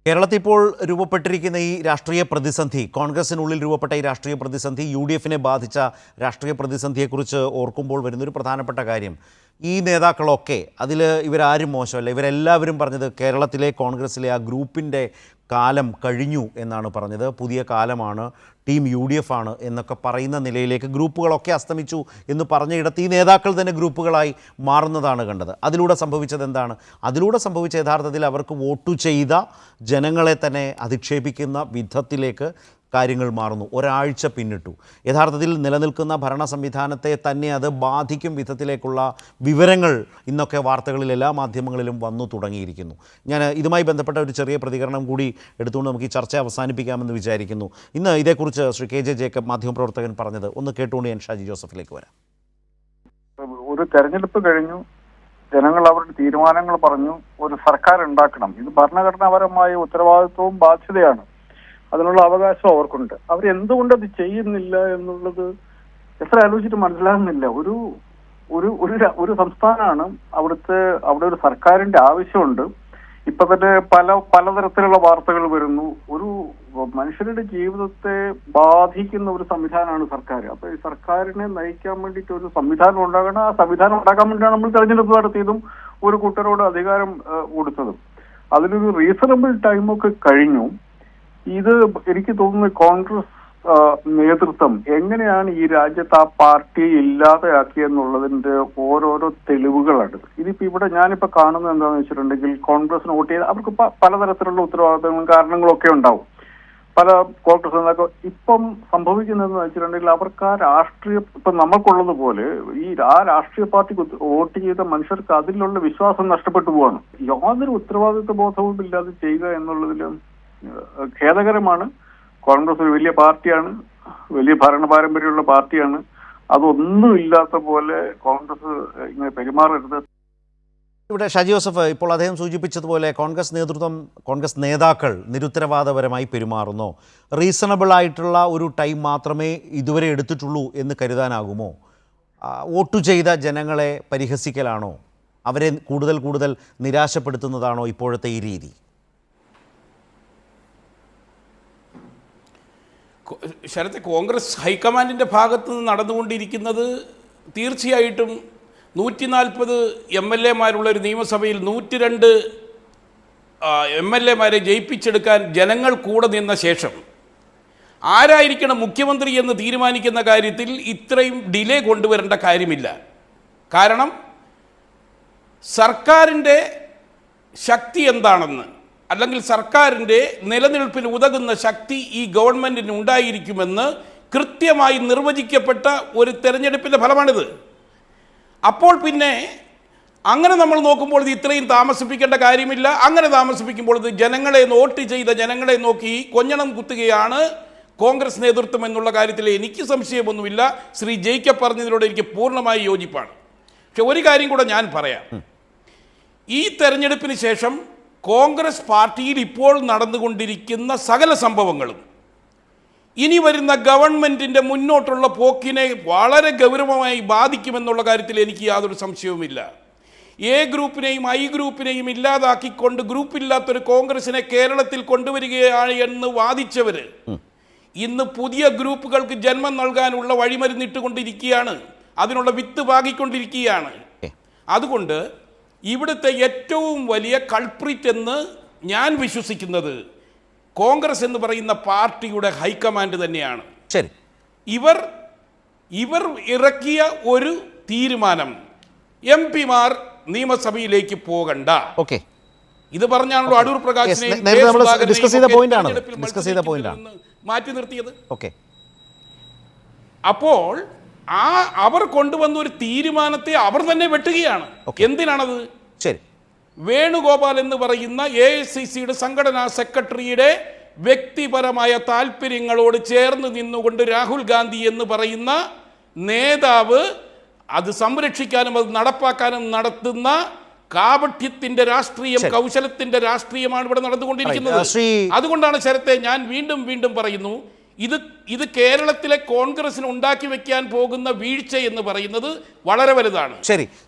കേരളത്തിൽ ഇപ്പോൾ രൂപപ്പെട്ടിരിക്കുന്ന ഈ രാഷ്ട്രീയ പ്രതിസന്ധി, കോൺഗ്രസിനുള്ളിൽ രൂപപ്പെട്ട ഈ രാഷ്ട്രീയ പ്രതിസന്ധി, യു.ഡി.എഫിനെ ബാധിച്ച രാഷ്ട്രീയ പ്രതിസന്ധിയെക്കുറിച്ച് ഓർക്കുമ്പോൾ വരുന്നൊരു പ്രധാനപ്പെട്ട കാര്യം, ഈ നേതാക്കളൊക്കെ അതിൽ ഇവരാരും മോശമല്ല, ഇവരെല്ലാവരും പറഞ്ഞത് കേരളത്തിലെ കോൺഗ്രസിലെ ആ ഗ്രൂപ്പിൻ്റെ കാലം കഴിഞ്ഞു എന്നാണ് പറഞ്ഞത്. പുതിയ കാലമാണ്, ടീം യു.ഡി.എഫ് ആണ് എന്നൊക്കെ പറയുന്ന നിലയിലേക്ക് ഗ്രൂപ്പുകളൊക്കെ അസ്തമിച്ചു എന്ന് പറഞ്ഞയിടത്ത് ഈ നേതാക്കൾ തന്നെ ഗ്രൂപ്പുകളായി മാറുന്നതാണ് കണ്ടത്. അതിലൂടെ സംഭവിച്ചത് എന്താണ്? അതിലൂടെ സംഭവിച്ച യഥാർത്ഥത്തിൽ അവർക്ക് വോട്ട് ചെയ്ത ജനങ്ങളെ തന്നെ അധിക്ഷേപിക്കുന്ന വിധത്തിലേക്ക് കാര്യങ്ങൾ മാറുന്നു. ഒരാഴ്ച പിന്നിട്ടു. യഥാർത്ഥത്തിൽ നിലനിൽക്കുന്ന ഭരണ സംവിധാനത്തെ തന്നെ അത് ബാധിക്കും വിധത്തിലേക്കുള്ള വിവരങ്ങൾ ഇന്നൊക്കെ വാർത്തകളിൽ എല്ലാ മാധ്യമങ്ങളിലും വന്നു തുടങ്ങിയിരിക്കുന്നു. ഞാൻ ഇതുമായി ബന്ധപ്പെട്ട ഒരു ചെറിയ പ്രതികരണം കൂടി എടുത്തുകൊണ്ട് നമുക്ക് ഈ ചർച്ച അവസാനിപ്പിക്കാമെന്ന് വിചാരിക്കുന്നു. ഇന്ന് ഇതേക്കുറിച്ച് ശ്രീ കെ ജെ ജേക്കബ് മാധ്യമപ്രവർത്തകൻ പറഞ്ഞത് ഒന്ന് കേട്ടുകൊണ്ട് ഞാൻ ഷാജി ജോസഫിലേക്ക് വരാം. ഒരു തെരഞ്ഞെടുപ്പ് കഴിഞ്ഞു, ജനങ്ങൾ അവരുടെ തീരുമാനങ്ങൾ പറഞ്ഞു, ഒരു സർക്കാർ ഉണ്ടാക്കണം. ഇത് ഭരണഘടനാപരമായ ഉത്തരവാദിത്വവും ബാധ്യതയാണ്. അതിനുള്ള അവകാശം അവർക്കുണ്ട്. അവരെന്തുകൊണ്ട് അത് ചെയ്യുന്നില്ല എന്നുള്ളത് എത്ര ആലോചിച്ചിട്ട് മനസ്സിലാകുന്നില്ല. ഒരു ഒരു ഒരു സംസ്ഥാനമാണ്, അവിടെ ഒരു സർക്കാരിന്റെ ആവശ്യമുണ്ട്. ഇപ്പൊ തന്നെ പലതരത്തിലുള്ള വാർത്തകൾ വരുന്നു. ഒരു മനുഷ്യരുടെ ജീവിതത്തെ ബാധിക്കുന്ന ഒരു സംവിധാനമാണ് സർക്കാർ. അപ്പൊ ഈ സർക്കാരിനെ നയിക്കാൻ വേണ്ടിയിട്ട് ഒരു സംവിധാനം ഉണ്ടാകണം. ആ സംവിധാനം ഉണ്ടാക്കാൻ വേണ്ടിയാണ് നമ്മൾ തെരഞ്ഞെടുപ്പ് നടത്തിയതും ഒരു കൂട്ടരോട് അധികാരം കൊടുത്തതും. അതിലൊരു റീസണബിൾ ടൈമൊക്കെ കഴിഞ്ഞു. ഇത് എനിക്ക് തോന്നുന്നു കോൺഗ്രസ് നേതൃത്വം എങ്ങനെയാണ് ഈ രാജ്യത്ത് ആ പാർട്ടിയെ ഇല്ലാതെയാക്കിയെന്നുള്ളതിന്റെ ഓരോരോ തെളിവുകളാണ്. ഇതിപ്പോ ഇവിടെ ഞാനിപ്പോ കാണുന്നത് എന്താണെന്ന് വെച്ചിട്ടുണ്ടെങ്കിൽ, കോൺഗ്രസിന് വോട്ട് ചെയ്ത് അവർക്ക് പലതരത്തിലുള്ള ഉത്തരവാദിത്തങ്ങളും കാരണങ്ങളൊക്കെ ഉണ്ടാവും. പല കോൺഗ്രസ് നേതാക്കൾ ഇപ്പം സംഭവിക്കുന്നതെന്ന് വെച്ചിട്ടുണ്ടെങ്കിൽ അവർക്ക് ആ രാഷ്ട്രീയ ഇപ്പൊ നമ്മൾക്കുള്ളതുപോലെ ആ രാഷ്ട്രീയ പാർട്ടിക്ക് വോട്ട് ചെയ്ത മനുഷ്യർക്ക് അതിലുള്ള വിശ്വാസം നഷ്ടപ്പെട്ടു പോവാണ്. യാതൊരു ഉത്തരവാദിത്വ ബോധവും ഇല്ലാതെ ചെയ്യുക എന്നുള്ളതിലും ഖേദകരമാണ്. കോൺഗ്രസ് ഒരു വലിയ പാർട്ടിയാണ്, വലിയ ഭരണ പാരമ്പര്യമുള്ള പാർട്ടിയാണ്. അതൊന്നും ഇല്ലാത്ത പോലെ കോൺഗ്രസ് ഇങ്ങനെ പെരുമാറരുത്. ഇവിടെ ഷാജി ജോസഫ്, ഇപ്പോൾ അദ്ദേഹം സൂചിപ്പിച്ചതുപോലെ കോൺഗ്രസ് നേതാക്കൾ നിരുത്തരവാദപരമായി പെരുമാറുന്നോ? റീസണബിൾ ആയിട്ടുള്ള ഒരു ടൈം മാത്രമേ ഇതുവരെ എടുത്തിട്ടുള്ളൂ എന്ന് കരുതാനാകുമോ? വോട്ട് ചെയ്ത ജനങ്ങളെ പരിഹസിക്കലാണോ? അവരെ കൂടുതൽ നിരാശപ്പെടുത്തുന്നതാണോ ഇപ്പോഴത്തെ ഈ രീതി? ശരത്തെ, കോൺഗ്രസ് ഹൈക്കമാൻഡിൻ്റെ ഭാഗത്ത് നിന്ന് നടന്നുകൊണ്ടിരിക്കുന്നത് തീർച്ചയായിട്ടും 140 MLA-മാരുള്ള ഒരു നിയമസഭയിൽ 102 MLA-മാരെ ജയിപ്പിച്ചെടുക്കാൻ ജനങ്ങൾ കൂടെ നിന്ന ശേഷം ആരായിരിക്കണം മുഖ്യമന്ത്രി എന്ന് തീരുമാനിക്കുന്ന കാര്യത്തിൽ ഇത്രയും ഡിലേ കൊണ്ടുവരേണ്ട കാര്യമില്ല. കാരണം സർക്കാരിൻ്റെ ശക്തി എന്താണെന്ന്, അല്ലെങ്കിൽ സർക്കാരിൻ്റെ നിലനിൽപ്പിന് ഉതകുന്ന ശക്തി ഈ ഗവൺമെൻറ്റിന് ഉണ്ടായിരിക്കുമെന്ന് കൃത്യമായി നിർവചിക്കപ്പെട്ട ഒരു തെരഞ്ഞെടുപ്പിൻ്റെ ഫലമാണിത്. അപ്പോൾ പിന്നെ അങ്ങനെ നമ്മൾ നോക്കുമ്പോൾ ഇത് ഇത്രയും താമസിപ്പിക്കേണ്ട കാര്യമില്ല. അങ്ങനെ താമസിപ്പിക്കുമ്പോൾ ഇത് വോട്ട് ചെയ്ത ജനങ്ങളെ നോക്കി കൊഞ്ഞണം കുത്തുകയാണ് കോൺഗ്രസ് നേതൃത്വം എന്നുള്ള കാര്യത്തിൽ എനിക്ക് സംശയമൊന്നുമില്ല. ശ്രീ ജേക്കബ് പറഞ്ഞതിനോട് എനിക്ക് പൂർണ്ണമായി യോജിപ്പാണ്. പക്ഷെ ഒരു കാര്യം കൂടെ ഞാൻ പറയാം. ഈ തെരഞ്ഞെടുപ്പിന് ശേഷം കോൺഗ്രസ് പാർട്ടിയിൽ ഇപ്പോൾ നടന്നുകൊണ്ടിരിക്കുന്ന സകല സംഭവങ്ങളും ഇനി വരുന്ന ഗവൺമെൻറ്റിൻ്റെ മുന്നോട്ടുള്ള പോക്കിനെ വളരെ ഗൗരവമായി ബാധിക്കുമെന്നുള്ള കാര്യത്തിൽ എനിക്ക് യാതൊരു സംശയവുമില്ല. എ ഗ്രൂപ്പിനെയും ഐ ഗ്രൂപ്പിനെയും ഇല്ലാതാക്കിക്കൊണ്ട് ഗ്രൂപ്പില്ലാത്തൊരു കോൺഗ്രസിനെ കേരളത്തിൽ കൊണ്ടുവരികയാണ് എന്ന് വാദിച്ചവർ ഇന്ന് പുതിയ ഗ്രൂപ്പുകൾക്ക് ജന്മം നൽകാനുള്ള വഴിമരുന്നിട്ടുകൊണ്ടിരിക്കുകയാണ്, അതിനുള്ള വിത്ത് പാകിക്കൊണ്ടിരിക്കുകയാണ്. അതുകൊണ്ട് ഇവിടുത്തെ ഏറ്റവും വലിയ കൾപ്രിറ്റ് എന്ന് ഞാൻ വിശ്വസിക്കുന്നത് കോൺഗ്രസ് എന്ന് പറയുന്ന പാർട്ടിയുടെ ഹൈക്കമാൻഡ് തന്നെയാണ്. ശരി, ഇവർ ഇറക്കിയ ഒരു തീരുമാനം MP-മാർ നിയമസഭയിലേക്ക് പോകണ്ട. ഓക്കെ, ഇത് പറഞ്ഞാണല്ലോ അടൂർ പ്രകാശിനെ മാറ്റി നിർത്തിയത്. ഓക്കെ, അപ്പോൾ അവർ കൊണ്ടുവന്ന ഒരു തീരുമാനത്തെ അവർ തന്നെ വെട്ടുകയാണ്. എന്തിനാണത്? ശരി, വേണുഗോപാൽ എന്ന് പറയുന്ന AICCയുടെ സംഘടനാ സെക്രട്ടറിയുടെ വ്യക്തിപരമായ താല്പര്യങ്ങളോട് ചേർന്ന് നിന്നുകൊണ്ട് രാഹുൽ ഗാന്ധി എന്ന് പറയുന്ന നേതാവ് അത് സംരക്ഷിക്കാനും അത് നടപ്പാക്കാനും നടത്തുന്ന കാപട്യത്തിന്റെ രാഷ്ട്രീയം, കൗശലത്തിന്റെ രാഷ്ട്രീയമാണ് ഇവിടെ നടന്നുകൊണ്ടിരിക്കുന്നത്. അതുകൊണ്ടാണ് ശരത്തെ ഞാൻ വീണ്ടും പറയുന്നു, ഇത് കേരളത്തിലെ കോൺഗ്രസിന് ഉണ്ടാക്കി വെക്കാൻ പോകുന്ന വീഴ്ച എന്ന് പറയുന്നത് വളരെ വലുതാണ്. ശരി.